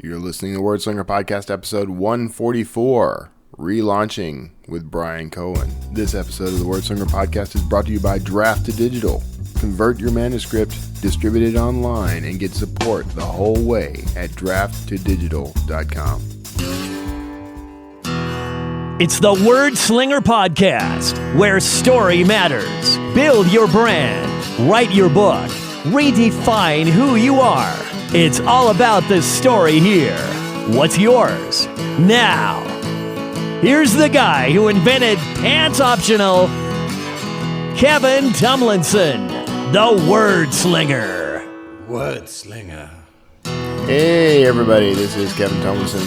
You're listening to Word Slinger Podcast episode 144, Relaunching with Bryan Cohen. This episode of the Word Slinger Podcast is brought to you by Draft to Digital. Convert your manuscript, distribute it online, and get support the whole way at drafttodigital.com. It's the Word Slinger Podcast, where story matters. Build your brand, write your book, redefine who you are. It's all about the story here. What's yours? Now, here's the guy who invented Pants Optional, Kevin Tomlinson, the Word Slinger. Word Slinger. Hey everybody, this is Kevin Tomlinson,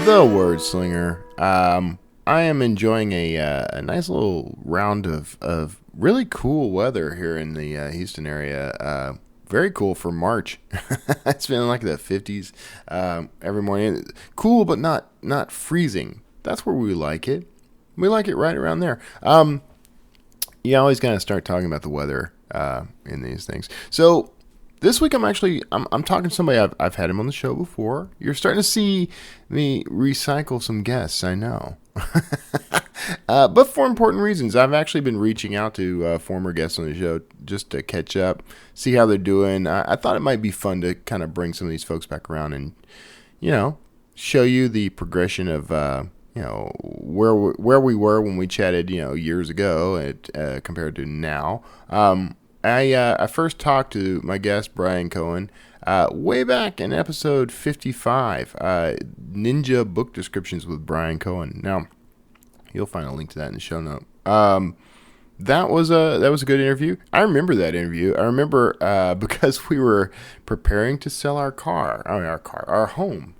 the Word Slinger. I am enjoying a nice little round of really cool weather here in the Houston area. Very cool for March. It's been like the 50s every morning. Cool, but not freezing. That's where we like it. We like it right around there. You always kind of start talking about the weather in these things. So this week I'm talking to somebody I've had him on the show before. You're starting to see me recycle some guests, I know. But for important reasons. I've actually been reaching out to former guests on the show just to catch up, see how they're doing. I thought it might be fun to kind of bring some of these folks back around and, show you the progression of, where we were when we chatted, years ago compared to now. I first talked to my guest, Bryan Cohen, way back in episode 55, Ninja Book Descriptions with Bryan Cohen. Now, you'll find a link to that in the show note. That was a good interview. I remember that interview. I remember because we were preparing to sell our home,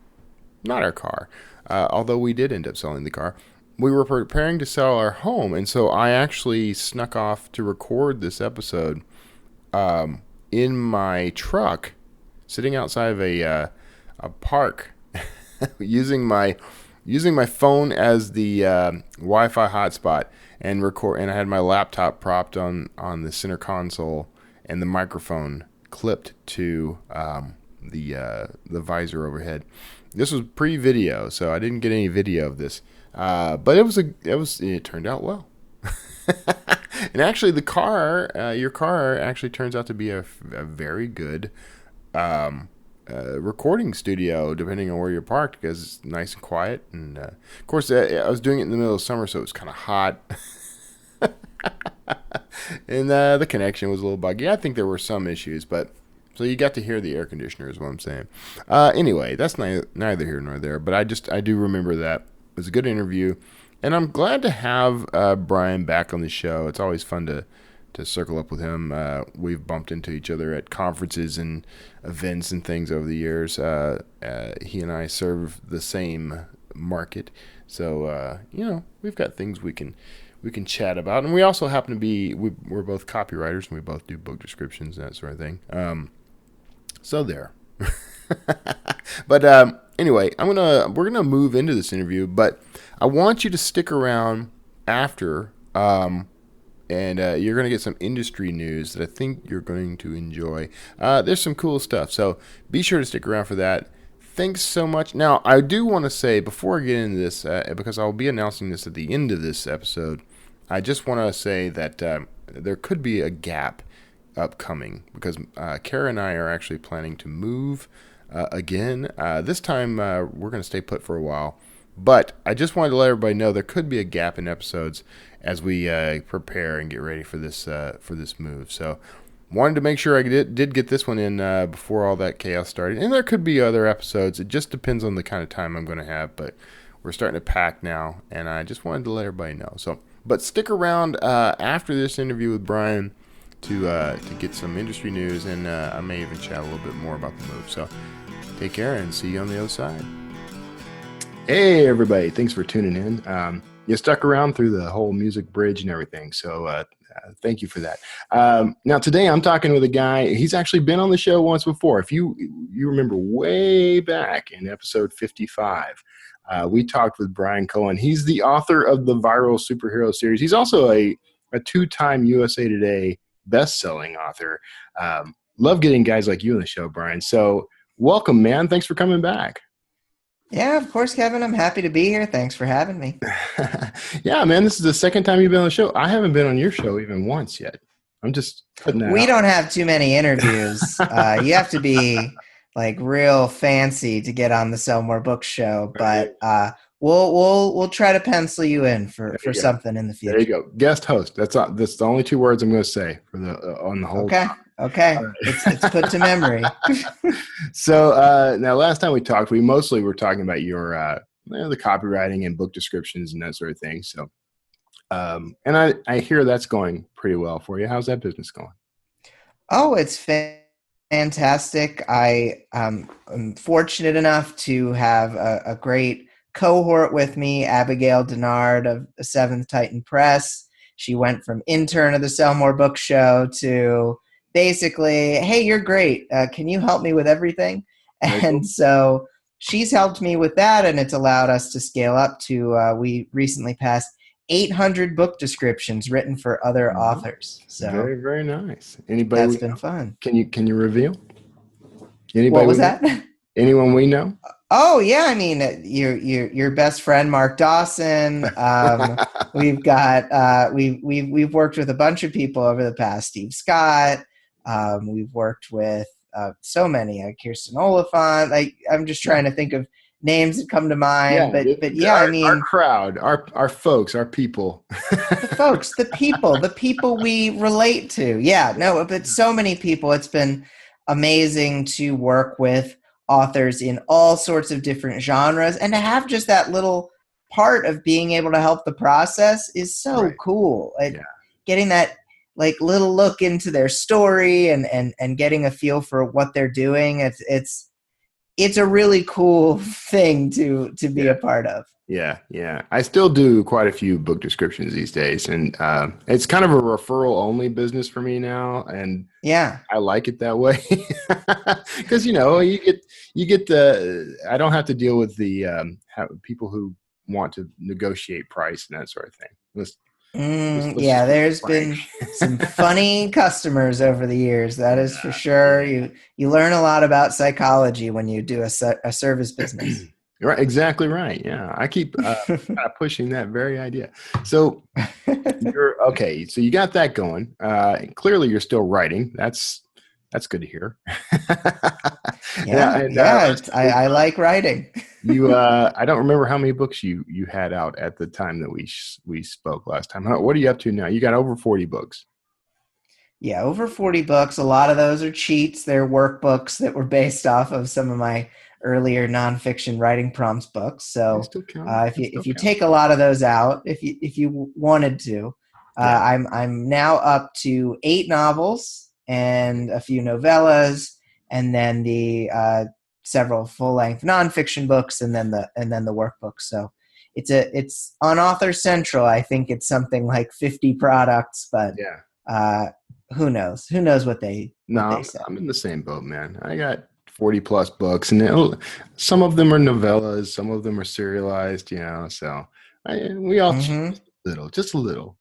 not our car. Although we did end up selling the car. We were preparing to sell our home, and so I actually snuck off to record this episode in my truck, sitting outside of a park, using my phone as the Wi-Fi hotspot and record. And I had my laptop propped on the center console and the microphone clipped to the visor overhead. This was pre-video, so I didn't get any video of this. But it turned out well. And actually, your car actually turns out to be a very good recording studio, depending on where you're parked, because it's nice and quiet. And of course, I was doing it in the middle of summer, so it was kind of hot. And the connection was a little buggy. I think there were some issues, but so you got to hear the air conditioner is what I'm saying. Anyway, that's neither here nor there, but I do remember that. It was a good interview, and I'm glad to have Bryan back on the show. It's always fun to circle up with him. We've bumped into each other at conferences and events and things over the years. He and I serve the same market, so we've got things we can chat about. And we also happen to be we're both copywriters, and we both do book descriptions and that sort of thing. So there. But anyway, we're gonna move into this interview, but I want you to stick around after. And you're going to get some industry news that I think you're going to enjoy. There's some cool stuff, so be sure to stick around for that. Thanks so much. Now, I do want to say, before I get into this, because I'll be announcing this at the end of this episode, I just want to say that there could be a gap upcoming, because Kara and I are actually planning to move again. This time, we're going to stay put for a while. But I just wanted to let everybody know there could be a gap in episodes as we prepare and get ready for this move. So wanted to make sure I did get this one in before all that chaos started. And there could be other episodes. It just depends on the kind of time I'm going to have. But we're starting to pack now, and I just wanted to let everybody know. So, but stick around after this interview with Bryan to get some industry news, and I may even chat a little bit more about the move. So take care and see you on the other side. Hey everybody, thanks for tuning in. You stuck around through the whole music bridge and everything, so thank you for that. Now today I'm talking with a guy, he's actually been on the show once before. If you remember way back in episode 55, we talked with Bryan Cohen. He's the author of the viral superhero series. He's also a two-time USA Today best-selling author. Love getting guys like you on the show, Bryan. So welcome, man. Thanks for coming back. Yeah, of course, Kevin. I'm happy to be here. Thanks for having me. Yeah, man, this is the second time you've been on the show. I haven't been on your show even once yet. I'm just putting that We out. don't have too many interviews. You have to be like real fancy to get on the Sell More Books show, Right. but we'll try to pencil you in There for you go. something in the There you future. go. Guest host. That's the only two words I'm going to say for the on the whole Okay. time. All Okay. right. It's put to memory. So now, last time we talked, we mostly were talking about your the copywriting and book descriptions and that sort of thing. So, and I hear that's going pretty well for you. How's that business going? Oh, it's fantastic. I'm fortunate enough to have a great cohort with me, Abigail Denard of the Seventh Titan Press. She went from intern of the Sell More Book Show to basically, hey, you're great. Can you help me with everything? Very cool. And so she's helped me with that, and it's allowed us to scale up to, we recently passed 800 book descriptions written for other authors. So Very, very nice. Anybody that's we been know? fun. Can you reveal? Anybody What was we know? that? Anyone we know? Oh yeah, I mean your best friend Mark Dawson. We've got we've worked with a bunch of people over the past. Steve Scott. We've worked with so many. Kirsten Oliphant. I'm just trying to think of names that come to mind. But yeah, I our mean crowd, our folks, our people. the folks, the people we relate to. Yeah, no, but so many people. It's been amazing to work with authors in all sorts of different genres, and to have just that little part of being able to help the process is so Right. cool. Yeah. Getting that like little look into their story and getting a feel for what they're doing. It's a really cool thing to be a part of. Yeah. I still do quite a few book descriptions these days, and it's kind of a referral only business for me now, and Yeah. I like it that way because you get the I don't have to deal with the people who want to negotiate price and that sort of thing. Let's Yeah, just keep it there's frank. been some funny customers over the years. That is for sure. You learn a lot about psychology when you do a service business. Right, exactly right. Yeah, I keep kind of pushing that very idea. So you're okay. So you got that going. Clearly, you're still writing. That's good to hear. Yeah. I like writing. I don't remember how many books you had out at the time that we spoke last time. What are you up to now? You got over 40 books. Yeah, over 40 books. A lot of those are cheats. They're workbooks that were based off of some of my earlier nonfiction writing prompts books. They So still count. if you take a lot of those out, if you wanted to, I'm now up to 8 novels and a few novellas, and then the several full length nonfiction books, and then the workbooks. So it's on Author Central. I think it's something like 50 products, but who knows? Who knows what they say? I'm in the same boat, man. I got 40 plus books, and some of them are novellas, some of them are serialized, so we all cheat just a little,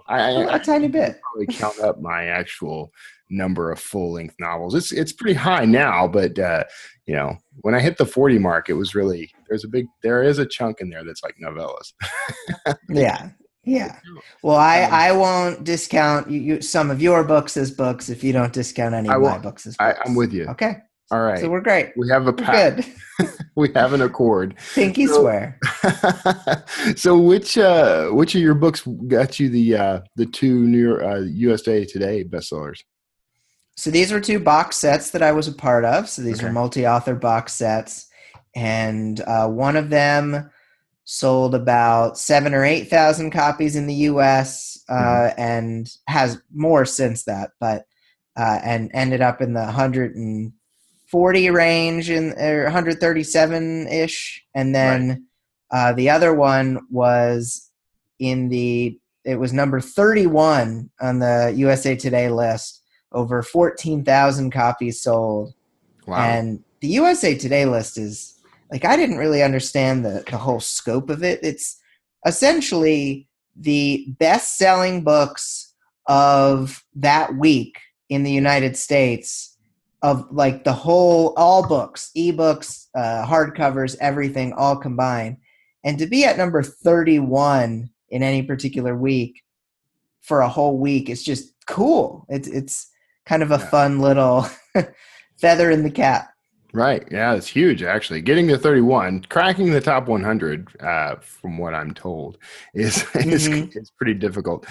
A tiny bit. probably count up my actual number of full length novels. It's pretty high now, but when I hit the 40 mark, it was really, there is a chunk in there that's like novellas. Yeah. Well, I won't discount you some of your books as books if you don't discount any of my books as books. I'm with you. Okay. All right. So we're great. We have a pact. Good. We have an accord. Pinky swear. So which of your books got you the 2 New York USA Today bestsellers? So these were 2 box sets that I was a part of. So these were multi-author box sets, and one of them sold about 7,000 or 8,000 copies in the U.S. And has more since that, but and ended up in the 140 range or 137 ish, and then the other one was it was number 31 on the USA Today list. Over 14,000 copies sold. Wow. And the USA Today list is like, I didn't really understand the whole scope of it. It's essentially the best-selling books of that week in the United States of like all books, ebooks, hardcovers, everything all combined. And to be at number 31 in any particular week for a whole week is just cool. It's kind of a fun little feather in the cap. Right. Yeah, it's huge, actually. Getting to 31, cracking the top 100, from what I'm told, is pretty difficult.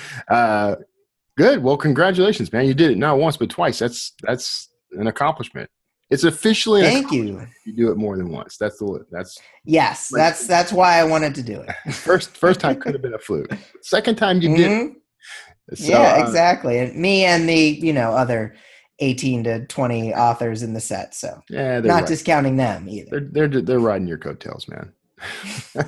Good. Well, congratulations, man. You did it not once, but twice. That's an accomplishment. It's officially an Thank accomplishment you. if you do it more than once. Yes, that's why I wanted to do it. First time could have been a fluke. Second time you did it. So, yeah, exactly. And me and the, other 18 to 20 authors in the set. So yeah, not discounting them either. They're riding your coattails, man.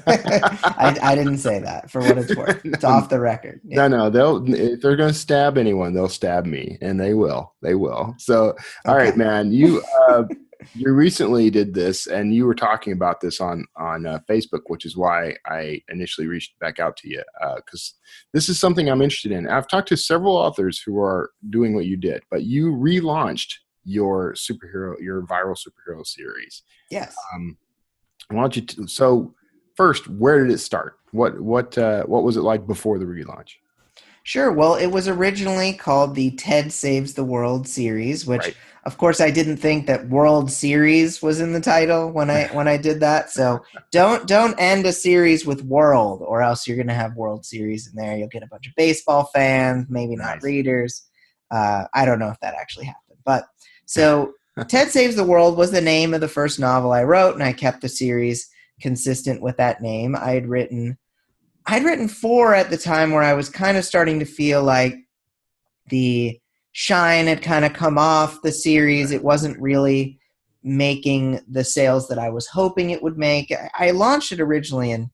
I didn't say that, for what it's worth. It's off the record. Yeah. No, if they're going to stab anyone, they'll stab me, and they will. So, all right, man, you recently did this, and you were talking about this on Facebook, which is why I initially reached back out to you, because this is something I'm interested in. I've talked to several authors who are doing what you did, but you relaunched your viral superhero series. Yes. Why don't you? So first, where did it start? What was it like before the relaunch? Sure. Well, it was originally called the Ted Saves the World series, which, of course, I didn't think that World Series was in the title when I did that. So don't end a series with World, or else you're going to have World Series in there. You'll get a bunch of baseball fans, maybe not readers. I don't know if that actually happened, but so. Ted Saves the World was the name of the first novel I wrote, and I kept the series consistent with that name. I'd written 4 at the time, where I was kind of starting to feel like the shine had kind of come off the series. It wasn't really making the sales that I was hoping it would make. I launched it originally in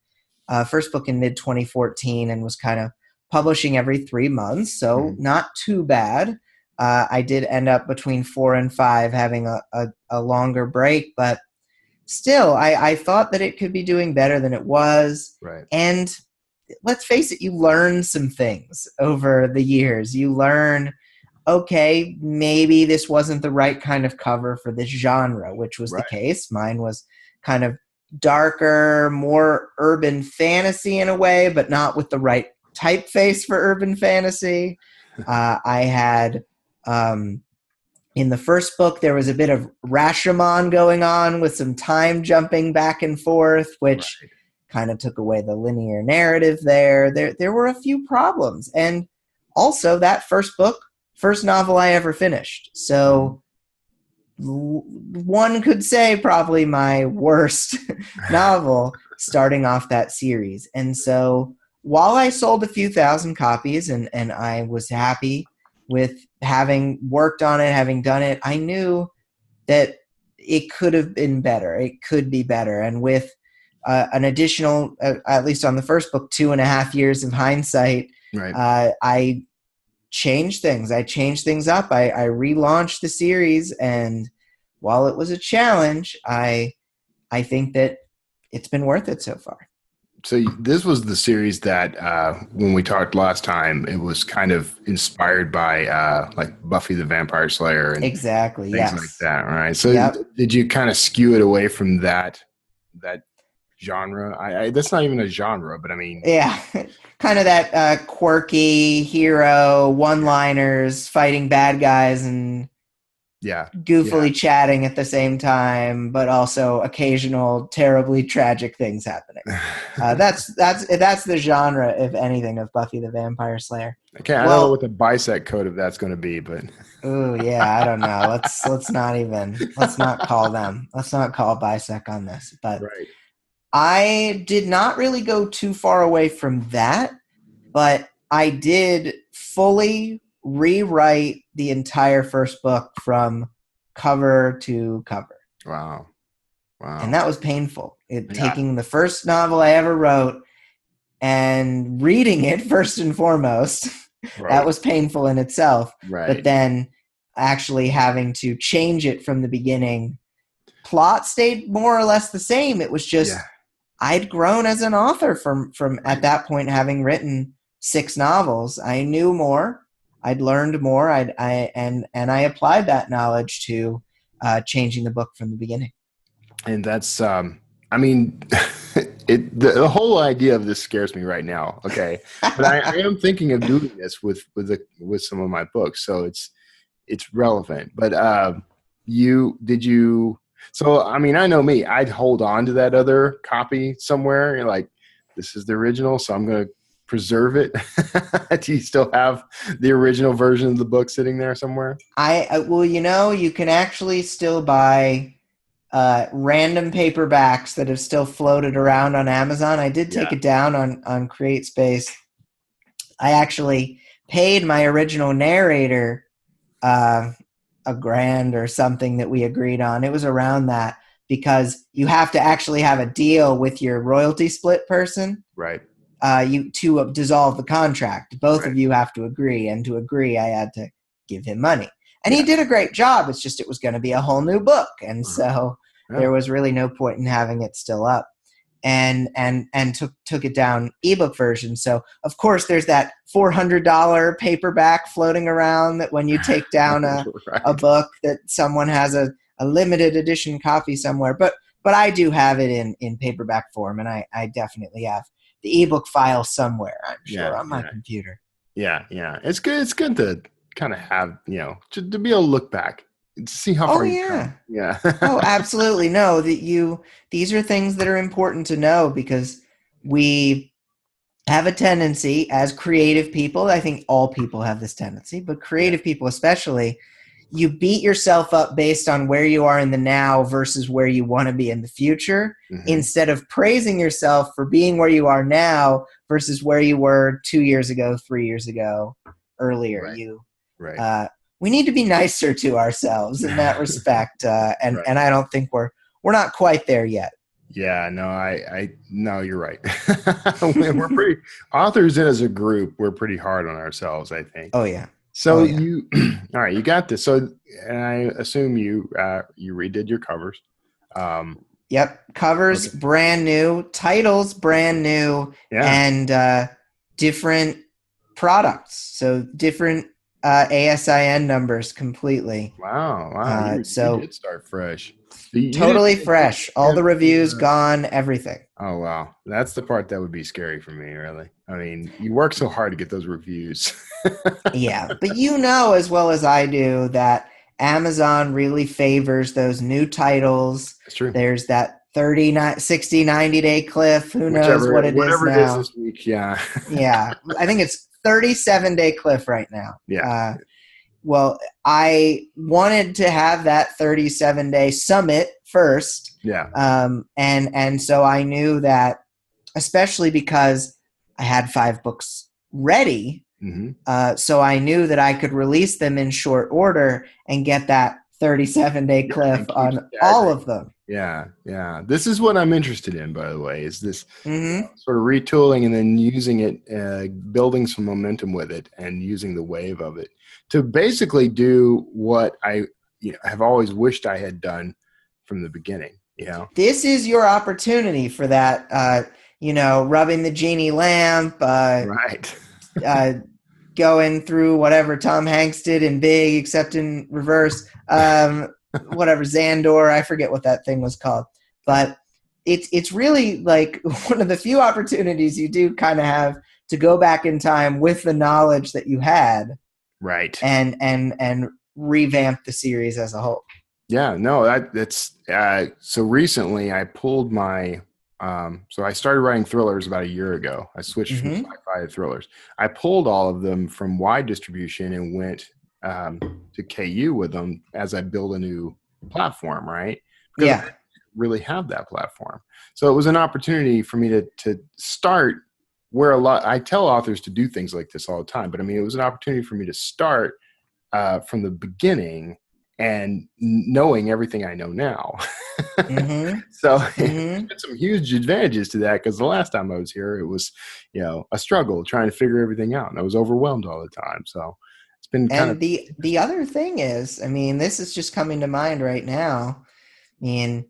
first book in mid-2014 and was kind of publishing every 3 months, so not too bad. I did end up between 4 and 5 having a longer break, but still, I thought that it could be doing better than it was. Right. And let's face it, you learn some things over the years. You learn, okay, maybe this wasn't the right kind of cover for this genre, which was the case. Mine was kind of darker, more urban fantasy in a way, but not with the right typeface for urban fantasy. I had... in the first book, there was a bit of Rashomon going on with some time jumping back and forth, which kind of took away the linear narrative there. There were a few problems. And also, that first novel I ever finished. So one could say probably my worst novel starting off that series. And so while I sold a few thousand copies and I was happy with having worked on it, having done it, I knew that it could have been better. It could be better. And with an additional, at least on the first book, 2.5 years of hindsight, I changed things. I changed things up. I relaunched the series. And while it was a challenge, I think that it's been worth it so far. So this was the series that when we talked last time, it was kind of inspired by like Buffy the Vampire Slayer and things like that, right? So did you kind of skew it away from that genre? That's not even a genre, but I mean, kind of that quirky hero, one-liners, fighting bad guys, and goofily chatting at the same time, but also occasional terribly tragic things happening. That's the genre, if anything, of Buffy the Vampire Slayer. Okay, I don't know what the bisect code of that's going to be, but ooh, yeah, I don't know. Let's not call them. Let's not call bisect on this. But I did not really go too far away from that, but I did fully rewrite the entire first book from cover to cover. Wow. And that was painful. Taking the first novel I ever wrote and reading it first and foremost, that was painful in itself. But then actually having to change it from the beginning. Plot stayed more or less the same. It was just I'd grown as an author from at that point, having written 6 novels. I knew more. I'd learned more. I applied that knowledge to changing the book from the beginning. And that's, I mean, the whole idea of this scares me right now. Okay. But I am thinking of doing this with some of my books. So it's relevant, but, so, I mean, I know me, I'd hold on to that other copy somewhere. You're like, this is the original, so I'm going to preserve it. Do you still have the original version of the book sitting there somewhere? Well, you can actually still buy random paperbacks that have still floated around on Amazon. I did take it down on CreateSpace. I actually paid my original narrator $1,000 or something that we agreed on. It was around that, because you have to actually have a deal with your royalty split person. Right. To dissolve the contract. Both Right. of you have to agree, and to agree, I had to give him money. And he did a great job. It's just it was going to be a whole new book, and so there was really no point in having it still up. And took it down ebook version. So of course there's that $400 paperback floating around that when you take down a book that someone has a limited edition copy somewhere. But I do have it in paperback form, and I definitely have the ebook file somewhere, I'm sure, on my computer. Yeah. It's good. It's good to kind of have, to be able to look back and see how far you've come. Yeah. Oh, absolutely. No, these are things that are important to know, because we have a tendency as creative people, I think all people have this tendency, but creative people especially, you beat yourself up based on where you are in the now versus where you want to be in the future, instead of praising yourself for being where you are now versus where you were 2 years ago, 3 years ago, earlier. We need to be nicer to ourselves in that respect. And I don't think we're not quite there yet. Yeah, no, no, you're right. We're pretty, authors as a group, we're pretty hard on ourselves, I think. Oh yeah. So all right, you got this. So, and I assume you redid your covers. Yep. Covers brand new, titles brand new, and different products. So different ASIN numbers completely. Wow. You did start fresh. Totally fresh. All the reviews gone, everything. Oh, wow. That's the part that would be scary for me, really. I mean, you work so hard to get those reviews. Yeah, but as well as I do that Amazon really favors those new titles. That's true. There's that 30, 60, 90-day cliff. Who knows what it is now. Whatever it is this week, yeah. Yeah, I think it's 37-day cliff right now. Yeah. Well, I wanted to have that 37-day summit first. Yeah. And so I knew that, especially because I had 5 books ready, so I knew that I could release them in short order and get that 37-day cliff on all of them. Yeah. This is what I'm interested in, by the way, is this sort of retooling and then using it, building some momentum with it and using the wave of it to basically do what I have always wished I had done from the beginning. This is your opportunity for that, rubbing the genie lamp, right. Going through whatever Tom Hanks did in Big, except in reverse, whatever Xandor, I forget what that thing was called, but it's really like one of the few opportunities you do kind of have to go back in time with the knowledge that you had, right, and revamp the series as a whole. Yeah, no, that's so recently I pulled my so I started writing thrillers about a year ago. I switched from sci-fi to thrillers. I pulled all of them from wide distribution and went to KU with them as I build a new platform, right? Because I didn't really have that platform. So it was an opportunity for me to start where I tell authors to do things like this all the time, but I mean, it was an opportunity for me to start from the beginning and knowing everything I know now. So there's been some huge advantages to that, because the last time I was here, it was, a struggle trying to figure everything out, and I was overwhelmed all the time. So it's been kind of the other thing is, I mean, this is just coming to mind right now. I mean,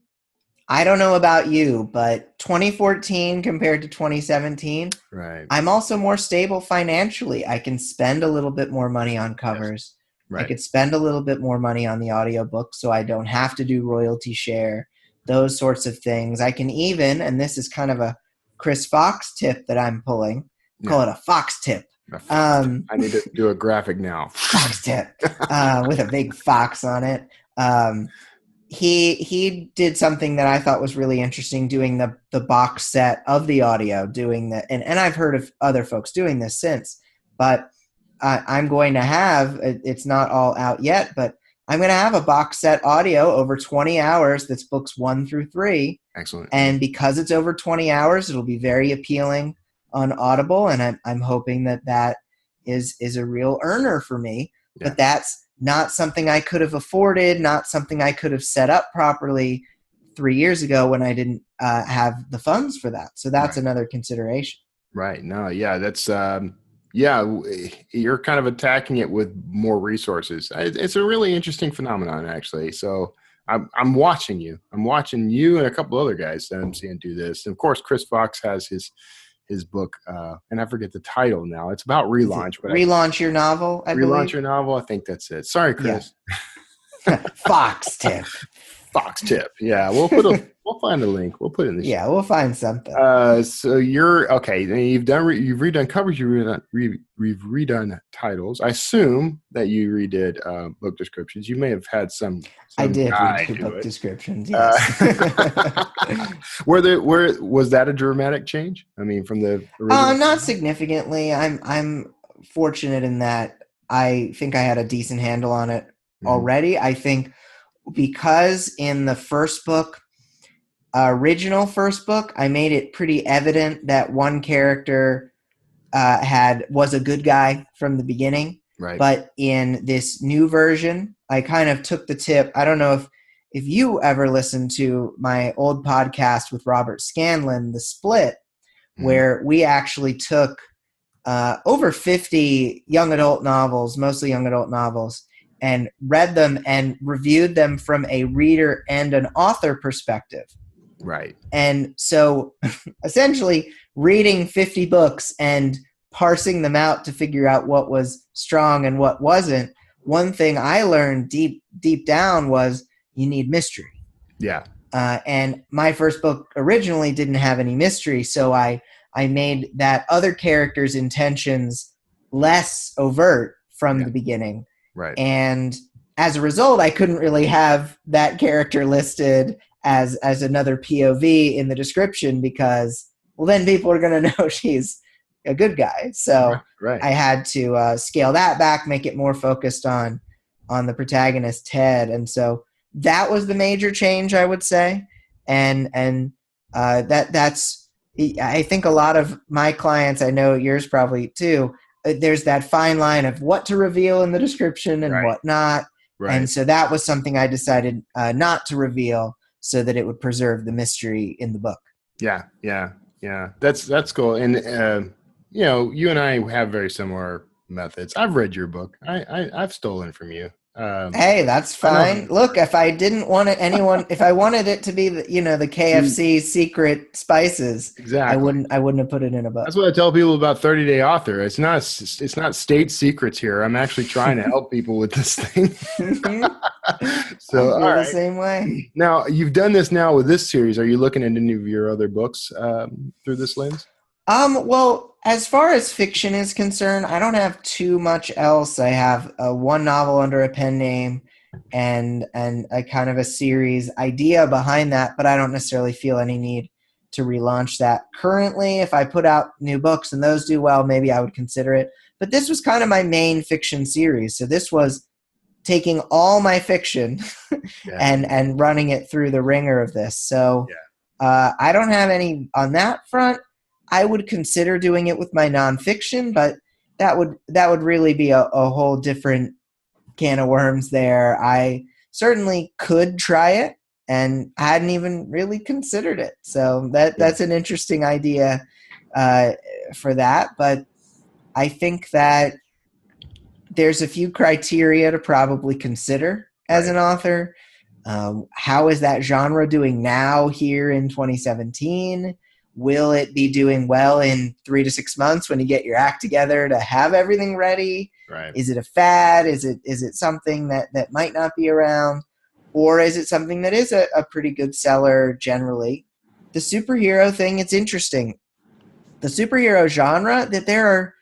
I don't know about you, but 2014 compared to 2017, right. I'm also more stable financially. I can spend a little bit more money on covers. I could spend a little bit more money on the audiobook so I don't have to do royalty share, those sorts of things. I can even, and this is kind of a Chris Fox tip that I'm pulling, call it a Fox tip. I need to do a graphic now. Fox tip with a big fox on it. He did something that I thought was really interesting, doing the box set of the audio, doing that. And I've heard of other folks doing this since, but I'm going to have, it's not all out yet, but I'm going to have a box set audio over 20 hours that's books 1 through 3. Excellent. And because it's over 20 hours, it'll be very appealing on Audible. And I'm hoping that is a real earner for me. Yeah. But that's not something I could have afforded, not something I could have set up properly 3 years ago when I didn't have the funds for that. So that's another consideration. Right. No, yeah, that's, you're kind of attacking it with more resources. It's a really interesting phenomenon, actually. So I'm watching you. I'm watching you and a couple other guys that I'm seeing do this. And of course, Chris Fox has his book, and I forget the title now. It's about relaunch. But Relaunch Your Novel, I believe. Relaunch Your Novel. I think that's it. Sorry, Chris. Yeah. Fox tip. Fox tip. Yeah, we'll find a link. We'll put it in the show. Yeah, we'll find something. So you're okay. You've redone covers. You've redone titles. I assume that you redid book descriptions. You may have had some I did read book descriptions. Yes. Was that a dramatic change? I mean, from the original? Not significantly. I'm fortunate in that I think I had a decent handle on it already. I think because in the first book, original first book, I made it pretty evident that one character was a good guy from the beginning. Right. But in this new version, I kind of took the tip. I don't know if you ever listened to my old podcast with Robert Scanlon, The Split, where we actually took over 50 young adult novels, mostly young adult novels, and read them and reviewed them from a reader and an author perspective. Right. And so essentially reading 50 books and parsing them out to figure out what was strong and what wasn't. One thing I learned deep down was you need mystery. Yeah. And my first book originally didn't have any mystery. So I made that other character's intentions less overt from the beginning. Right. And as a result, I couldn't really have that character listed as another POV in the description because, well, then people are going to know she's a good guy. So I had to scale that back, make it more focused on the protagonist, Ted. And so that was the major change, I would say. And that's, I think a lot of my clients, I know yours probably too, there's that fine line of what to reveal in the description and what not. Right. And so that was something I decided not to reveal so that it would preserve the mystery in the book. Yeah. That's cool. And, you and I have very similar methods. I've read your book. I've stolen from you. Hey, that's fine. Look, if I didn't want if I wanted it to be the KFC secret spices, exactly, I wouldn't have put it in a book. That's what I tell people about 30 Day Author. It's not state secrets here. I'm actually trying to help people with this thing. So, all right. The same way. Now you've done this now with this series. Are you looking at any of your other books through this lens? Well, as far as fiction is concerned, I don't have too much else. I have one novel under a pen name and a kind of a series idea behind that, but I don't necessarily feel any need to relaunch that. Currently, if I put out new books and those do well, maybe I would consider it. But this was kind of my main fiction series. So this was taking all my fiction and running it through the ringer of this. So I don't have any on that front. I would consider doing it with my nonfiction, but that would really be a whole different can of worms there. I certainly could try it, and I hadn't even really considered it. So that's an interesting idea for that. But I think that there's a few criteria to probably consider as an author. How is that genre doing now here in 2017? will it be doing well in 3 to 6 months when you get your act together to have everything ready? Right. Is it a fad? Is it something that might not be around? Or is it something that is a pretty good seller generally? The superhero thing, it's interesting. The superhero genre, that there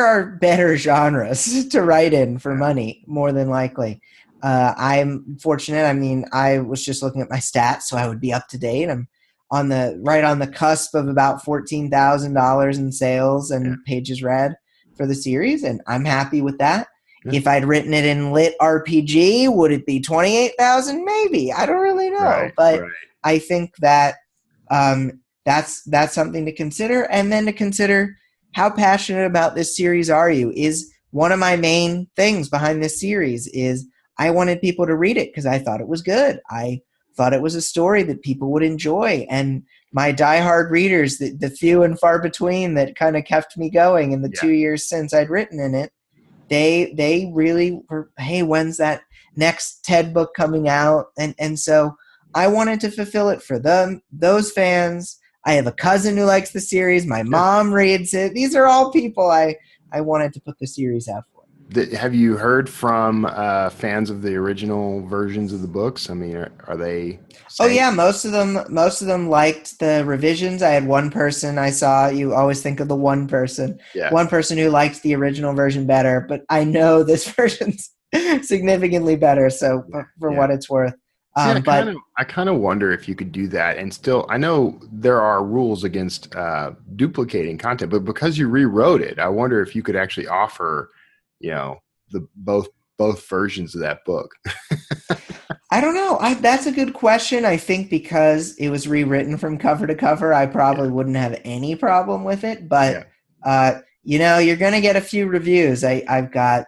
are better genres to write in for money, more than likely. I'm fortunate. I mean, I was just looking at my stats, so I would be up to date. I'm right on the cusp of about $14,000 in sales and pages read for the series, and I'm happy with that. Yeah. If I'd written it in lit RPG, would it be 28,000? Maybe. I don't really know, but I think that that's something to consider, and then to consider, how passionate about this series are you? Is one of my main things behind this series is I wanted people to read it because I thought it was good. I thought it was a story that people would enjoy. And my diehard readers, the few and far between that kind of kept me going in the 2 years since I'd written in it, they really were, hey, when's that next TED book coming out? And so I wanted to fulfill it for those fans. I have a cousin who likes the series. My mom reads it. These are all people I wanted to put the series out for. Have you heard from fans of the original versions of the books? I mean, are they? Oh yeah, most of them liked the revisions. I had one person I saw. You always think of the one person. Yeah. One person who liked the original version better, but I know this version's significantly better. So for what it's worth. I kind of wonder if you could do that, and still, I know there are rules against duplicating content, but because you rewrote it, I wonder if you could actually offer, the both versions of that book. I don't know. That's a good question. I think because it was rewritten from cover to cover, I probably wouldn't have any problem with it. But you're going to get a few reviews. I've got.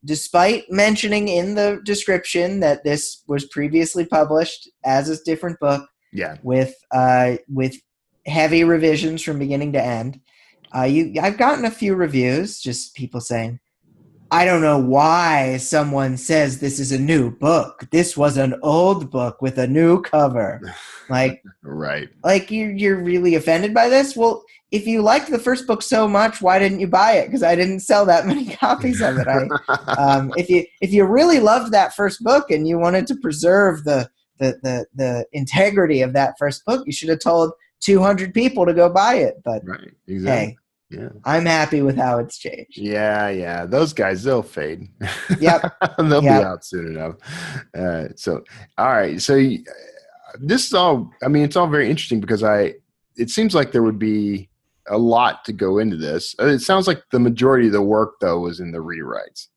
Despite mentioning in the description that this was previously published as a different book, with heavy revisions from beginning to end, I've gotten a few reviews, just people saying, I don't know why someone says this is a new book. This was an old book with a new cover. Like, like you're really offended by this? Well, if you liked the first book so much, why didn't you buy it? Because I didn't sell that many copies of it. If you really loved that first book and you wanted to preserve the integrity of that first book, you should have told 200 people to go buy it. But hey, I'm happy with how it's changed. Yeah. Those guys, they'll fade. Yep. They'll be out soon enough. All right. So this is all, I mean, it's all very interesting because it seems like there would be a lot to go into this. It sounds like the majority of the work, though, was in the rewrites.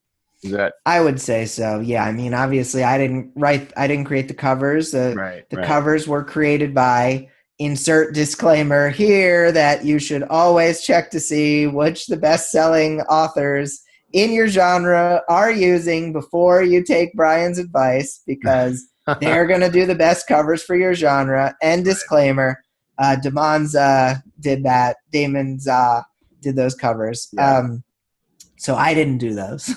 Is that? I would say so. Yeah. I mean, obviously, I didn't create the covers. The covers were created by, insert disclaimer here, that you should always check to see which the best-selling authors in your genre are using before you take Bryan's advice, because they're going to do the best covers for your genre. And disclaimer, Damonza did that. Damon Za did those covers. So I didn't do those.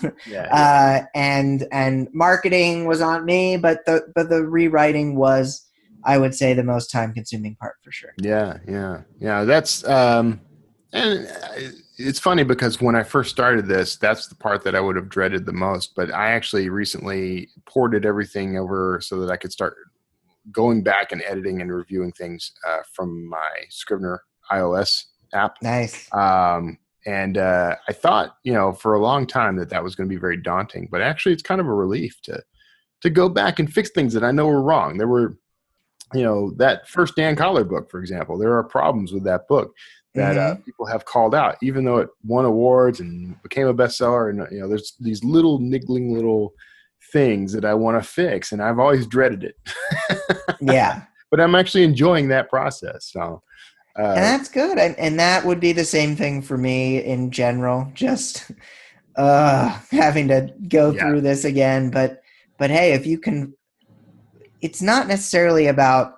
And marketing was on me, but the rewriting was, I would say, the most time-consuming part for sure. Yeah. That's and it's funny because when I first started this, that's the part that I would have dreaded the most. But I actually recently ported everything over so that I could start going back and editing and reviewing things from my Scrivener iOS app. Nice. And I thought, for a long time that was going to be very daunting. But actually, it's kind of a relief to go back and fix things that I know were wrong. There were, that first Dan Collar book, for example, there are problems with that book that people have called out, even though it won awards and became a bestseller. And, there's these little niggling little things that I want to fix, and I've always dreaded it. Yeah. But I'm actually enjoying that process. So, and that's good. And that would be the same thing for me in general, just having to go through this again. But hey, if you can, it's not necessarily about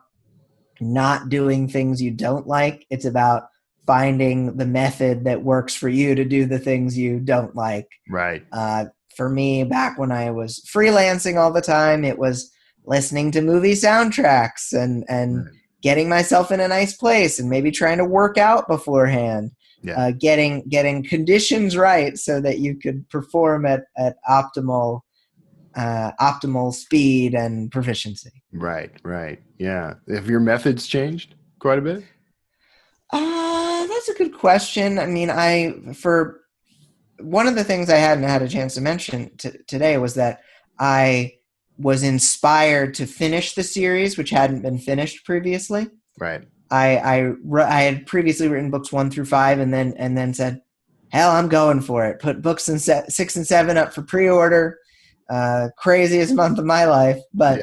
not doing things you don't like. It's about finding the method that works for you to do the things you don't like. Right. For me, back when I was freelancing all the time, it was listening to movie soundtracks and getting myself in a nice place and maybe trying to work out beforehand, getting conditions right so that you could perform at optimal speed and proficiency. Right. Yeah. Have your methods changed quite a bit? That's a good question. I mean, for one of the things I hadn't had a chance to mention today was that I was inspired to finish the series, which hadn't been finished previously. Right. I had previously written books 1 through 5, and then said, "Hell, I'm going for it." Put books 6 and 7 up for pre-order. Craziest month of my life, but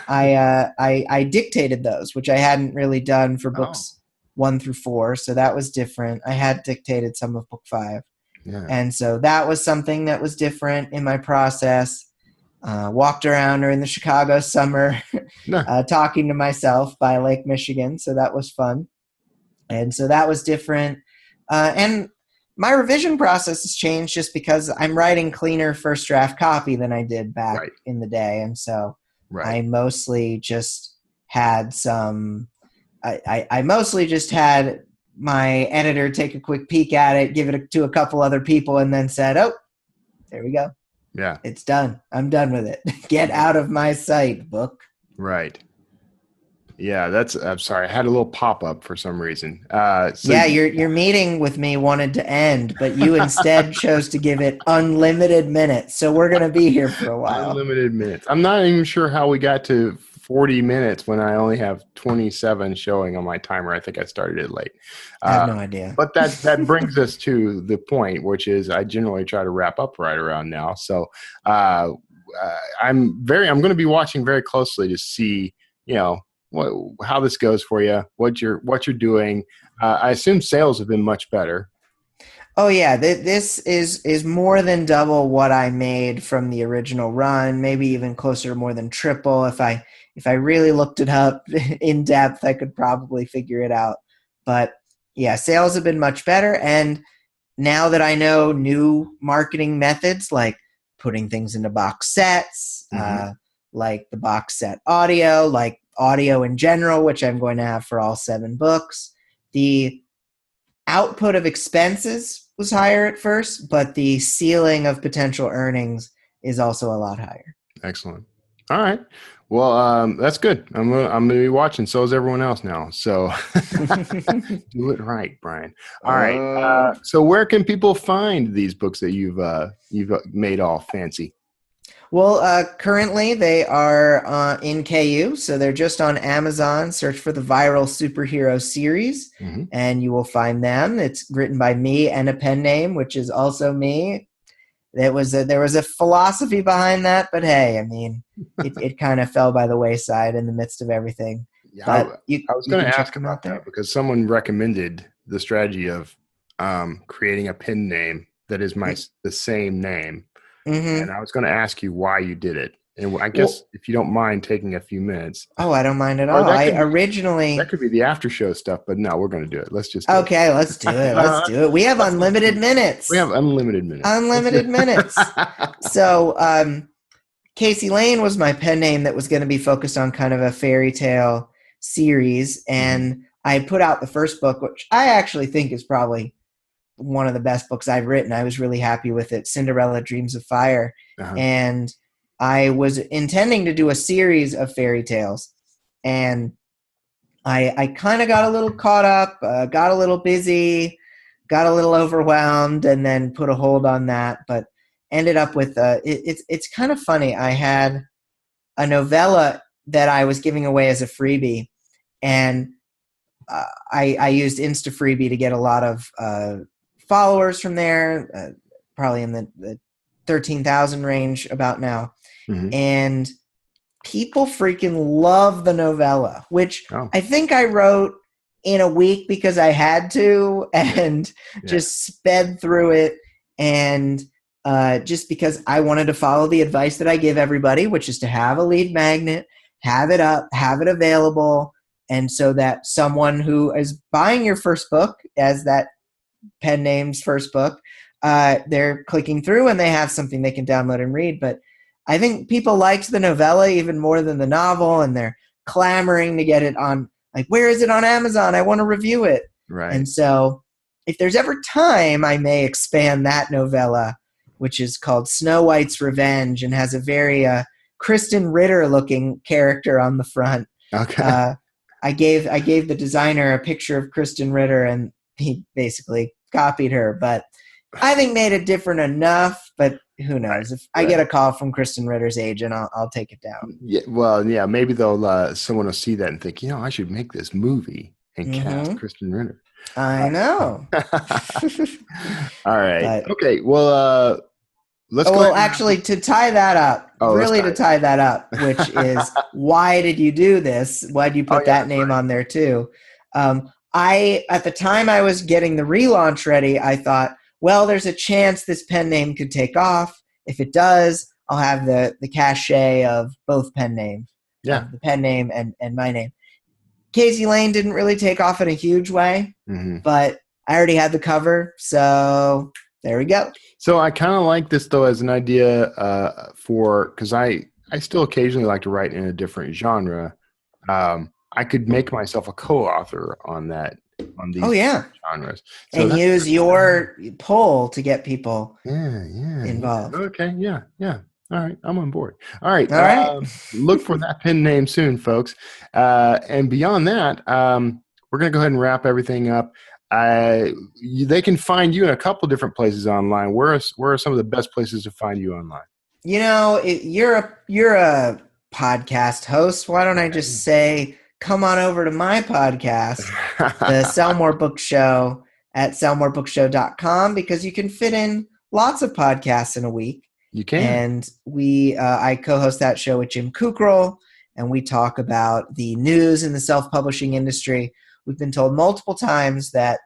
I dictated those, which I hadn't really done for books 1 through 4, so that was different. I had dictated some of book 5. Yeah. And so that was something that was different in my process. Walked around during the Chicago summer talking to myself by Lake Michigan. So that was fun. And so that was different. And my revision process has changed just because I'm writing cleaner first draft copy than I did back in the day. And so I mostly just had I mostly just had my editor take a quick peek at it, give it to a couple other people, and then said, "Oh, there we go. Yeah. It's done. I'm done with it. Get out of my sight, book." Right. Yeah, I'm sorry. I had a little pop-up for some reason. Your meeting with me wanted to end, but you instead chose to give it unlimited minutes. So we're going to be here for a while. Unlimited minutes. I'm not even sure how we got to 40 minutes when I only have 27 showing on my timer. I think I started it late. I have no idea. But that brings us to the point, which is I generally try to wrap up right around now. So I'm going to be watching very closely to see, how this goes for you, what you're doing. I assume sales have been much better. Oh yeah, this is more than double what I made from the original run, maybe even closer to more than triple. If I really looked it up in depth, I could probably figure it out. But yeah, sales have been much better. And now that I know new marketing methods like putting things into box sets, like the box set audio, like audio in general, which I'm going to have for all 7 books, the output of expenses was higher at first, but the ceiling of potential earnings is also a lot higher. Excellent. All right. Well, that's good. I'm gonna be watching. So is everyone else now. So do it right, Bryan. All right. So where can people find these books that you've made all fancy? Well, currently they are in KU, so they're just on Amazon. Search for the Viral Superhero Series, and you will find them. It's written by me and a pen name, which is also me. There was a philosophy behind that, but hey, I mean, it kind of fell by the wayside in the midst of everything. Yeah, but I was going to ask about that because someone recommended the strategy of creating a pen name that is the same name. And I was going to ask you why you did it. And I guess if you don't mind taking a few minutes. Oh, I don't mind at all. That could be the after show stuff, but no, we're going to do it. Let's just let's do it. Let's do it. We have unlimited minutes. We have unlimited minutes. Unlimited minutes. So Casey Lane was my pen name that was going to be focused on kind of a fairy tale series. And I put out the first book, which I actually think is probably one of the best books I've written. I was really happy with it, Cinderella Dreams of Fire. And I was intending to do a series of fairy tales. And I kind of got a little caught up, got a little busy, got a little overwhelmed, and then put a hold on that. But ended up with it's kind of funny. I had a novella that I was giving away as a freebie, and I used Insta Freebie to get a lot of followers from there, probably in the 13,000 range about now. And people freaking love the novella, which I think I wrote in a week because I had to and just sped through it. And just because I wanted to follow the advice that I give everybody, which is to have a lead magnet, have it up, have it available. And so that someone who is buying your first book as that pen name's first book, they're clicking through and they have something they can download and read. But I think people liked the novella even more than the novel, and they're clamoring to get it on like, where is it on Amazon? I want to review it. Right. And so if there's ever time, I may expand that novella, which is called Snow White's Revenge and has a very Kristen Ritter looking character on the front. Okay. I gave the designer a picture of Kristen Ritter, and he basically copied her, but I think made it different enough. But who knows? If I get a call from Kristen Ritter's agent, I'll take it down. Yeah. Well, yeah. Maybe they'll someone will see that and think, I should make this movie and cast Kristen Ritter. I know. All right. But, okay. Well, let's go. Well, actually, to tie that up, which is why did you do this? Why did you put that name on there too? At the time I was getting the relaunch ready, I thought, well, there's a chance this pen name could take off. If it does, I'll have the cachet of both pen names. Yeah. The pen name and my name. Casey Lane didn't really take off in a huge way, but I already had the cover, so there we go. So I kind of like this, though, as an idea because I still occasionally like to write in a different genre. I could make myself a co-author on these genres. So and use your pull to get people involved. Okay, yeah. All right, I'm on board. All right. Look for that pen name soon, folks. And beyond that, we're going to go ahead and wrap everything up. They can find you in a couple different places online. Where are some of the best places to find you online? You're a podcast host. Why don't I just say, come on over to my podcast, the Sell More Book Show at sellmorebookshow.com, because you can fit in lots of podcasts in a week. You can. And I co-host that show with Jim Kukral, and we talk about the news in the self-publishing industry. We've been told multiple times that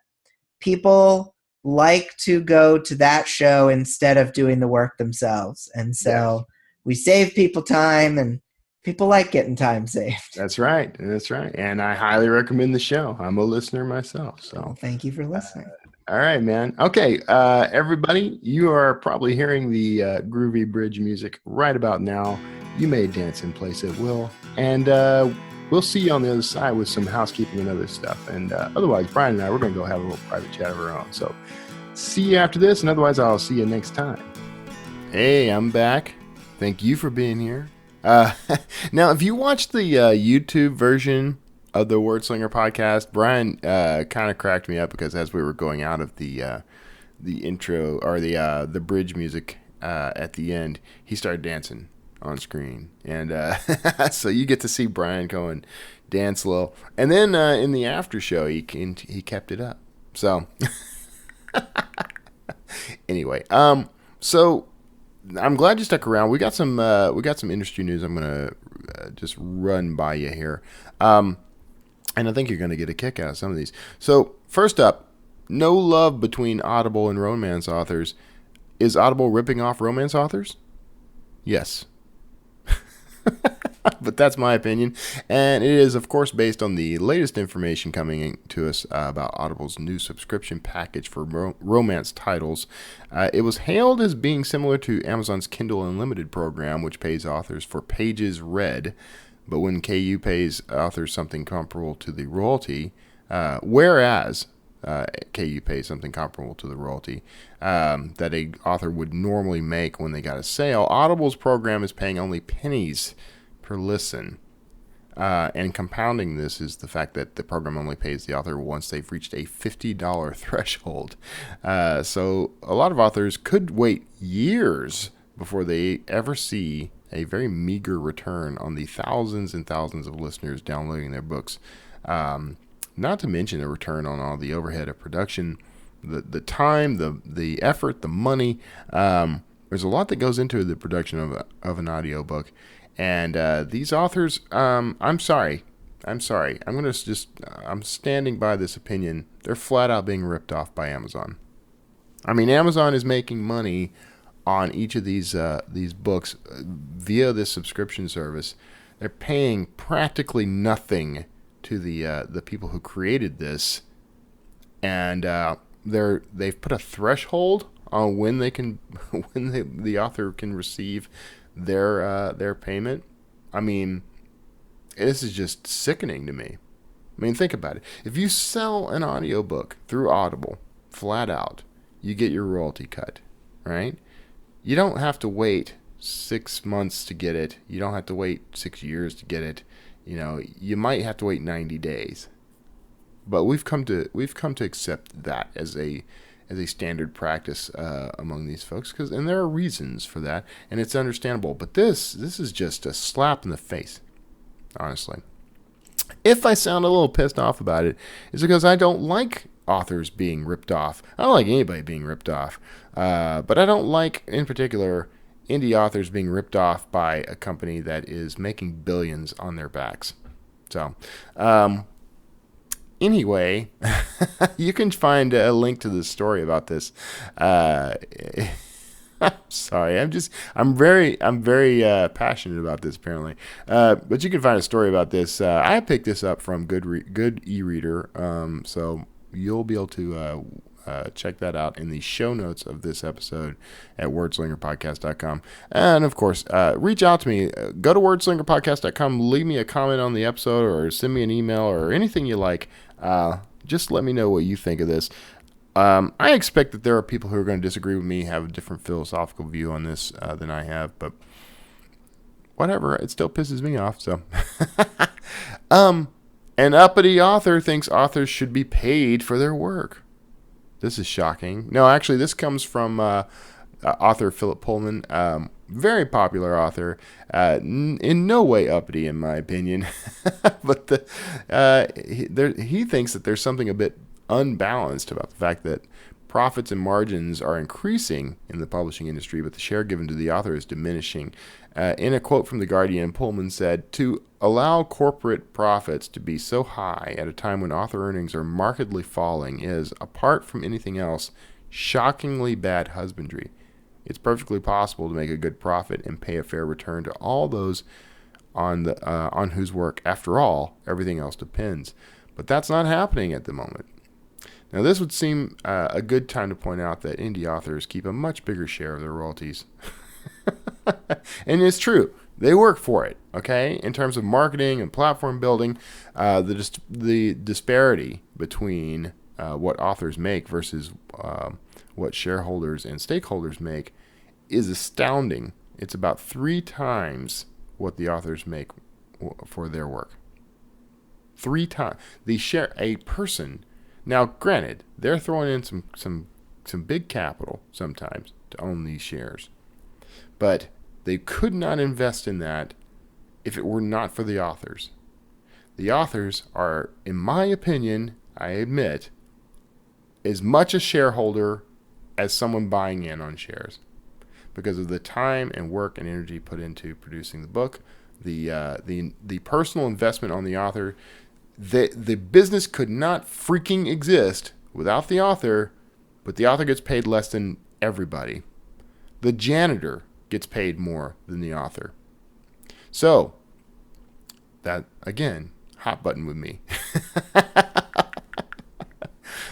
people like to go to that show instead of doing the work themselves. And so we save people time, and people like getting time saved. That's right. And I highly recommend the show. I'm a listener myself. So well, thank you for listening. All right, man. Okay, everybody, you are probably hearing the groovy bridge music right about now. You may dance in place at will. And we'll see you on the other side with some housekeeping and other stuff. And otherwise, Bryan and I, we're going to go have a little private chat of our own. So see you after this, and otherwise I'll see you next time. Hey, I'm back. Thank you for being here. Now, if you watch the YouTube version of the Word Slinger podcast, Bryan kind of cracked me up because as we were going out of the intro or the bridge music at the end, he started dancing on screen, and so you get to see Bryan Cohen dance a little, and then in the after show he kept it up. So anyway, so I'm glad you stuck around. We got some industry news. I'm gonna just run by you here. And I think you're going to get a kick out of some of these. So first up, no love between Audible and romance authors. Is Audible ripping off romance authors? Yes. But that's my opinion. And it is, of course, based on the latest information coming to us about Audible's new subscription package for romance titles. It was hailed as being similar to Amazon's Kindle Unlimited program, which pays authors for pages read. But when KU pays authors something comparable to the royalty, whereas KU pays something comparable to the royalty that a author would normally make when they got a sale, Audible's program is paying only pennies per listen. And compounding this is the fact that the program only pays the author once they've reached a $50 threshold. So a lot of authors could wait years before they ever see a very meager return on the thousands and thousands of listeners downloading their books. Not to mention the return on all the overhead of production, the time, the effort, the money. There's a lot that goes into the production of an audiobook. And these authors, I'm sorry. I'm standing by this opinion. They're flat out being ripped off by Amazon. I mean, Amazon is making money on each of these books via this subscription service. They're paying practically nothing to the people who created this, and they've put a threshold on when the author can receive their payment. I mean, this is just sickening to me. I mean, think about it. If you sell an audiobook through Audible, flat out, you get your royalty cut, right? You don't have to wait 6 months to get it. You don't have to wait 6 years to get it. You might have to wait 90 days. But we've come to accept that as a standard practice among these folks, and there are reasons for that, and it's understandable. But this is just a slap in the face, honestly. If I sound a little pissed off about it, it's because I don't like authors being ripped off. I don't like anybody being ripped off, but I don't like, in particular, indie authors being ripped off by a company that is making billions on their backs. So, anyway, you can find a link to the story about this. Sorry, I'm very passionate about this apparently. But you can find a story about this. I picked this up from Good e-reader. So you'll be able to check that out in the show notes of this episode at wordslingerpodcast.com. And of course, reach out to me. Go to wordslingerpodcast.com, leave me a comment on the episode or send me an email or anything you like. Just let me know what you think of this. I expect that there are people who are going to disagree with me, have a different philosophical view on this than I have, but whatever, it still pisses me off. So, an uppity author thinks authors should be paid for their work. This is shocking. No, actually, this comes from author Philip Pullman, very popular author, in no way uppity in my opinion, but he thinks that there's something a bit unbalanced about the fact that profits and margins are increasing in the publishing industry, but the share given to the author is diminishing. In a quote from The Guardian, Pullman said, "To allow corporate profits to be so high at a time when author earnings are markedly falling is, apart from anything else, shockingly bad husbandry. It's perfectly possible to make a good profit and pay a fair return to all those on whose work, after all, everything else depends. But that's not happening at the moment." Now, this would seem a good time to point out that indie authors keep a much bigger share of their royalties. And it's true. They work for it, okay? In terms of marketing and platform building, the disparity between what authors make versus what shareholders and stakeholders make is astounding. It's about 3 times what the authors make for their work. 3 times. A person... Now, granted, they're throwing in some big capital sometimes to own these shares, but they could not invest in that if it were not for the authors. The authors are, in my opinion, I admit, as much a shareholder as someone buying in on shares because of the time and work and energy put into producing the book, the personal investment on the author. The business could not freaking exist without the author, but the author gets paid less than everybody. The janitor gets paid more than the author. So, that, again, hot button with me.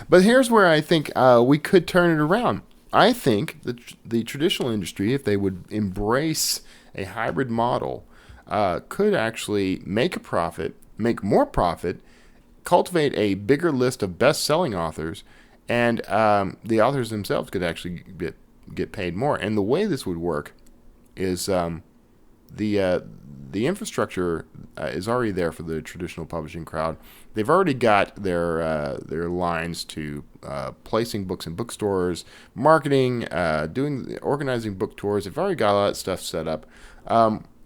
But here's where I think we could turn it around. I think the traditional industry, if they would embrace a hybrid model, could actually make a profit, make more profit, cultivate a bigger list of best-selling authors, and the authors themselves could actually get paid more. And the way this would work is the infrastructure is already there for the traditional publishing crowd. They've already got their lines to placing books in bookstores, marketing, organizing book tours. They've already got all that stuff set up.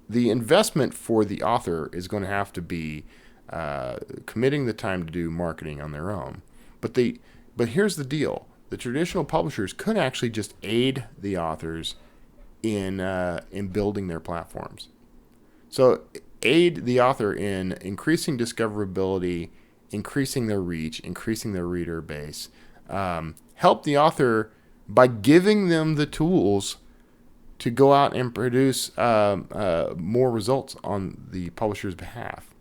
The investment for the author is going to have to be committing the time to do marketing on their own. But here's the deal. The traditional publishers could actually just aid the authors in building their platforms. So aid the author in increasing discoverability, increasing their reach, increasing their reader base. Help the author by giving them the tools to go out and produce more results on the publisher's behalf,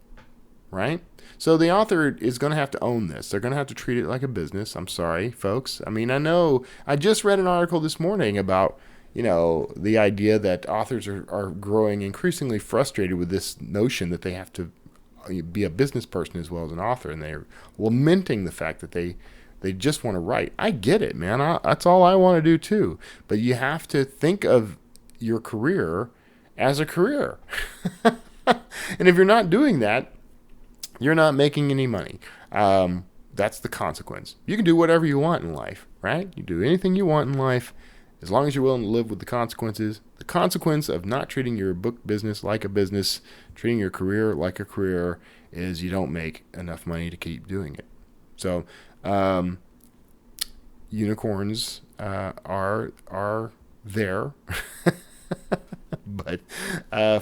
right? So the author is going to have to own this. They're going to have to treat it like a business. I'm sorry, folks. I mean, I know I just read an article this morning about, the idea that authors are growing increasingly frustrated with this notion that they have to be a business person as well as an author, and they're lamenting the fact that they just want to write. I get it, man. That's all I want to do too. But you have to think of your career as a career. And if you're not doing that, you're not making any money. That's the consequence. You can do whatever you want in life, right? You do anything you want in life as long as you're willing to live with the consequences. The consequence of not treating your book business like a business, treating your career like a career, is you don't make enough money to keep doing it. So unicorns are there. But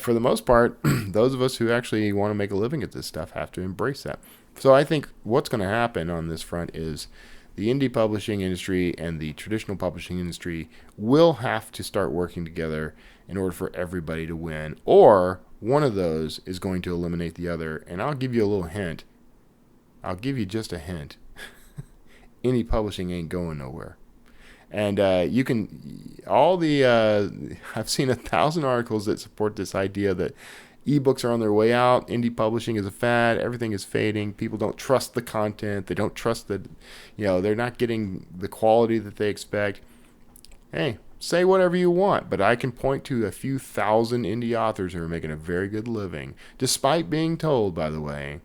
for the most part, those of us who actually want to make a living at this stuff have to embrace that. So I think what's going to happen on this front is the indie publishing industry and the traditional publishing industry will have to start working together in order for everybody to win, or one of those is going to eliminate the other. And I'll give you a little hint. I'll give you just a hint. Indie publishing ain't going nowhere. And you can, I've seen 1,000 articles that support this idea that ebooks are on their way out. Indie publishing is a fad. Everything is fading. People don't trust the content. They don't trust that, they're not getting the quality that they expect. Hey, say whatever you want, but I can point to a few thousand indie authors who are making a very good living, despite being told, by the way,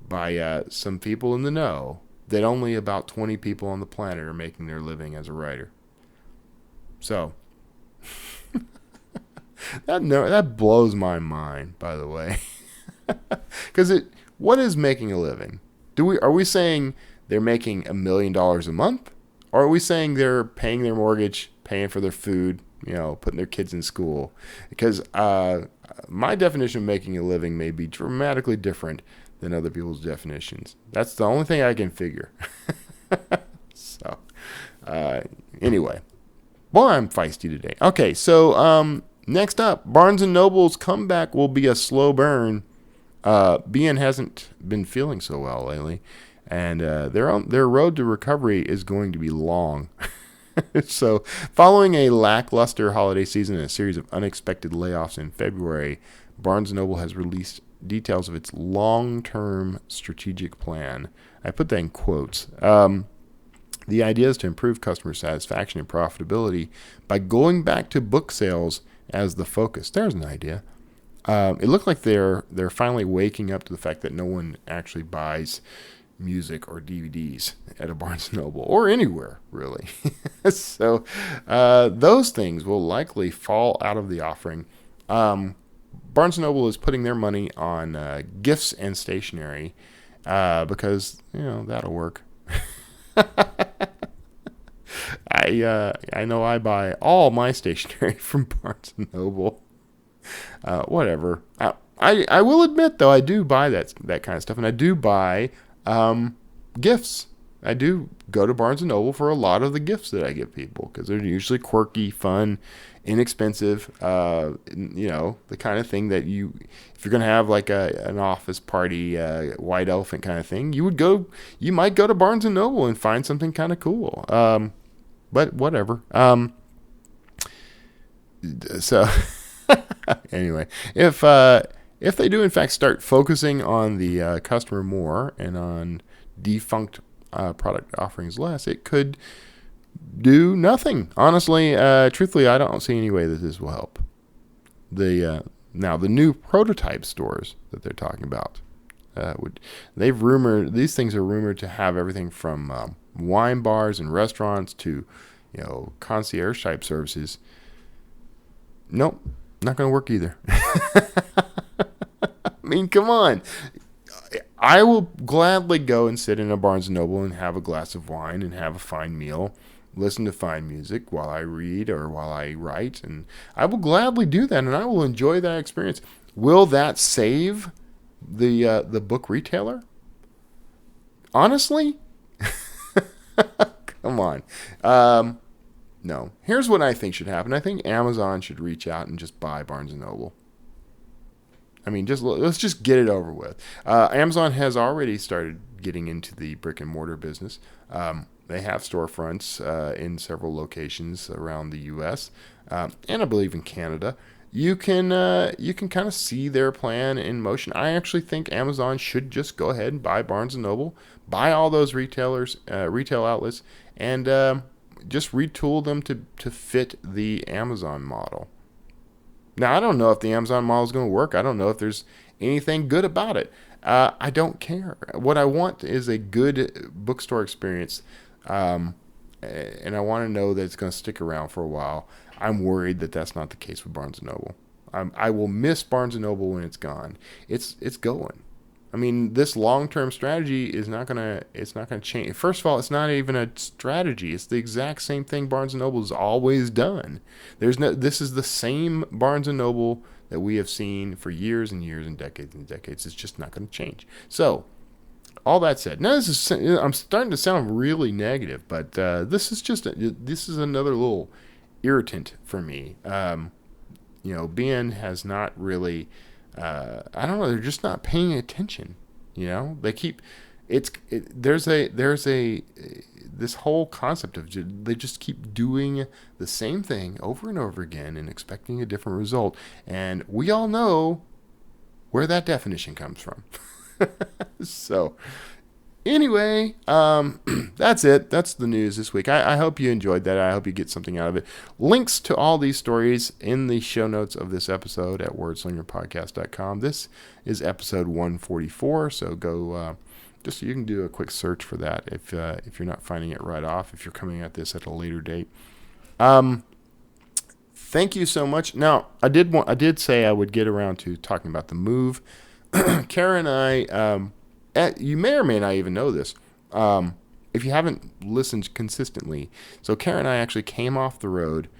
by some people in the know, that only about 20 people on the planet are making their living as a writer. So that blows my mind, by the way. Because what is making a living? Are we saying they're making $1 million a month, or are we saying they're paying their mortgage, paying for their food, putting their kids in school? Because my definition of making a living may be dramatically different than other people's definitions. That's the only thing I can figure. So, anyway, boy, I'm feisty today. Okay, so next up, Barnes & Noble's comeback will be a slow burn. BN hasn't been feeling so well lately, and their road to recovery is going to be long. So, following a lackluster holiday season and a series of unexpected layoffs in February, Barnes & Noble has released details of its long-term strategic plan. I put that in quotes. The idea is to improve customer satisfaction and profitability by going back to book sales as the focus. There's an idea. It looked like they're finally waking up to the fact that no one actually buys music or DVDs at a Barnes & Noble or anywhere, really. So those things will likely fall out of the offering. Barnes & Noble is putting their money on gifts and stationery because, that'll work. I know I buy all my stationery from Barnes & Noble. Whatever. I will admit, though, I do buy that kind of stuff, and I do buy gifts. I do go to Barnes & Noble for a lot of the gifts that I give people because they're usually quirky, fun, inexpensive, the kind of thing that if you're going to have like an office party, white elephant kind of thing, you might go to Barnes & Noble and find something kind of cool. But whatever. So anyway, if they do in fact start focusing on the customer more and on defunct product offerings less, it could do nothing. Honestly, truthfully, I don't see any way that this will help. Now the new prototype stores that they're talking about, these things are rumored to have everything from wine bars and restaurants to concierge type services. Nope, not going to work either. I mean, come on. I will gladly go and sit in a Barnes & Noble and have a glass of wine and have a fine meal, listen to fine music while I read or while I write, and I will gladly do that, and I will enjoy that experience. Will that save the book retailer? Honestly? Come on. No. Here's what I think should happen. I think Amazon should reach out and just buy Barnes & Noble. I mean, let's just get it over with. Amazon has already started getting into the brick and mortar business. They have storefronts in several locations around the U.S. And I believe in Canada. you can kind of see their plan in motion. I actually think Amazon should just go ahead and buy Barnes & Noble, buy all those retailers, retail outlets, and just retool them to fit the Amazon model. Now, I don't know if the Amazon model is going to work. I don't know if there's anything good about it. I don't care. What I want is a good bookstore experience, and I want to know that it's going to stick around for a while. I'm worried that that's not the case with Barnes & Noble. I will miss Barnes & Noble when it's gone. It's going. I mean, this long-term strategy is not gonna change. First of all, it's not even a strategy. It's the exact same thing Barnes & Noble has always done. This is the same Barnes & Noble that we have seen for years and years and decades. It's just not going to change. So, all that said, now I'm starting to sound really negative, but this is another little irritant for me. BN has not really. I don't know. They're just not paying attention. They keep. There's this whole concept of they just keep doing the same thing over and over again and expecting a different result. And we all know where that definition comes from. So, anyway, that's it. That's the news this week. I hope you enjoyed that. I hope you get something out of it. Links to all these stories in the show notes of this episode at wordslingerpodcast.com. This is episode 144, so go just so you can do a quick search for that if you're not finding it right off, if you're coming at this at a later date. Thank you so much. Now, I did say I would get around to talking about the move. Kara and I, you may or may not even know this, if you haven't listened consistently. So Kara and I actually came off the road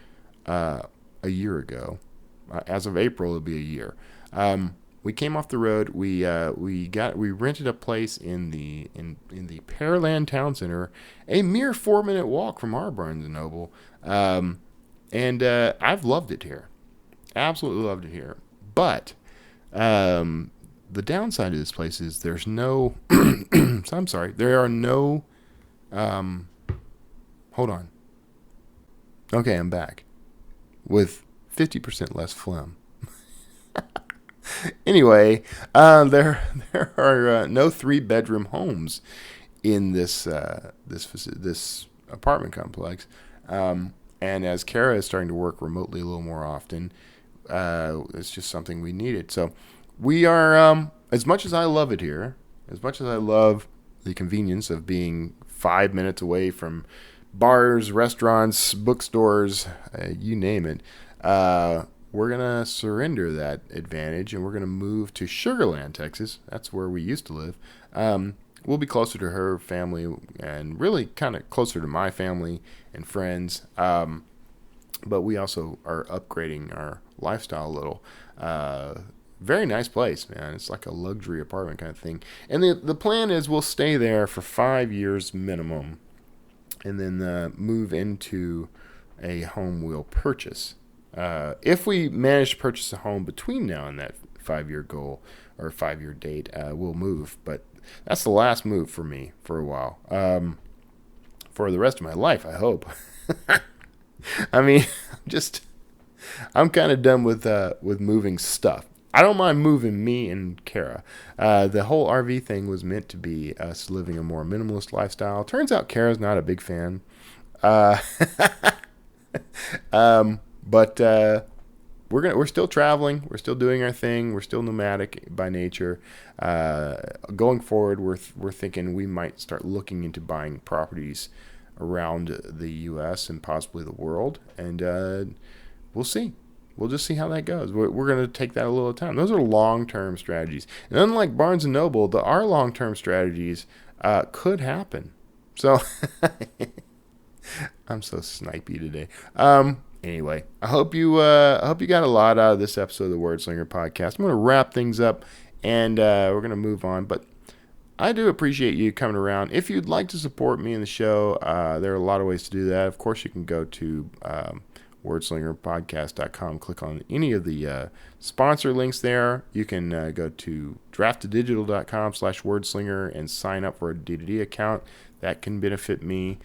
a year ago. As of April, it'll be a year. We came off the road. We rented a place in the Pearland Town Center, a mere 4-minute walk from our Barnes & Noble, and I've loved it here. Absolutely loved it here. But the downside of this place is there's no. I'm sorry. There are no. Hold on. Okay, I'm back with 50% less phlegm. Anyway, there are no 3-bedroom homes in this apartment complex, and as Kara is starting to work remotely a little more often, it's just something we needed. So we are, as much as I love it here, as much as I love the convenience of being 5 minutes away from bars, restaurants, bookstores, you name it, we're going to surrender that advantage, and we're going to move to Sugar Land, Texas. That's where we used to live. We'll be closer to her family and really kind of closer to my family and friends. But we also are upgrading our lifestyle a little. Very nice place, man. It's like a luxury apartment kind of thing. And the plan is we'll stay there for 5 years minimum and then move into a home we'll purchase. If we manage to purchase a home between now and that 5-year goal or 5-year date, we'll move. But that's the last move for me for a while. For the rest of my life, I hope. I mean, I'm kind of done with moving stuff. I don't mind moving me and Kara. The whole RV thing was meant to be us living a more minimalist lifestyle. Turns out Kara's not a big fan. But we're still traveling. We're still doing our thing. We're still nomadic by nature. Going forward, we're thinking we might start looking into buying properties around the U.S. and possibly the world. And we'll see. We'll just see how that goes. We're going to take that a little time. Those are long-term strategies. And unlike Barnes & Noble, our long-term strategies could happen. So I'm so snipey today. Anyway, I hope you got a lot out of this episode of the Wordslinger podcast. I'm going to wrap things up, and we're going to move on. But I do appreciate you coming around. If you'd like to support me in the show, there are a lot of ways to do that. Of course, you can go to wordslingerpodcast.com, click on any of the sponsor links there. You can go to draftedigital.com/wordslinger and sign up for a D2D account. That can benefit me.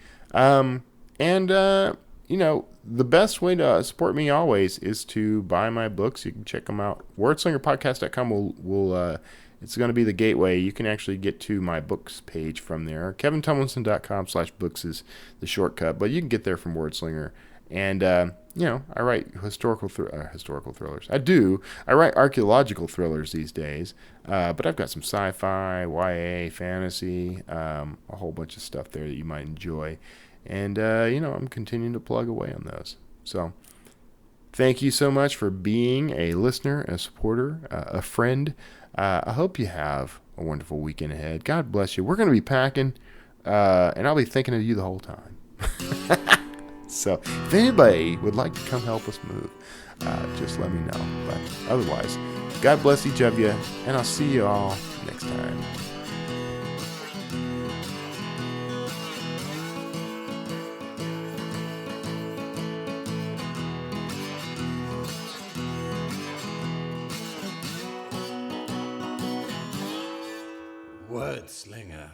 the best way to support me always is to buy my books. You can check them out. Wordslingerpodcast.com will it's going to be the gateway. You can actually get to my books page from there. KevinTumlinson.com/books is the shortcut, but you can get there from Wordslinger. And, I write historical thrillers. I write archaeological thrillers these days, but I've got some sci-fi, YA, fantasy, a whole bunch of stuff there that you might enjoy. And, I'm continuing to plug away on those. So thank you so much for being a listener, a supporter, a friend. I hope you have a wonderful weekend ahead. God bless you. We're going to be packing, and I'll be thinking of you the whole time. So if anybody would like to come help us move, just let me know. But otherwise, God bless each of you, and I'll see you all next time. Word Slinger.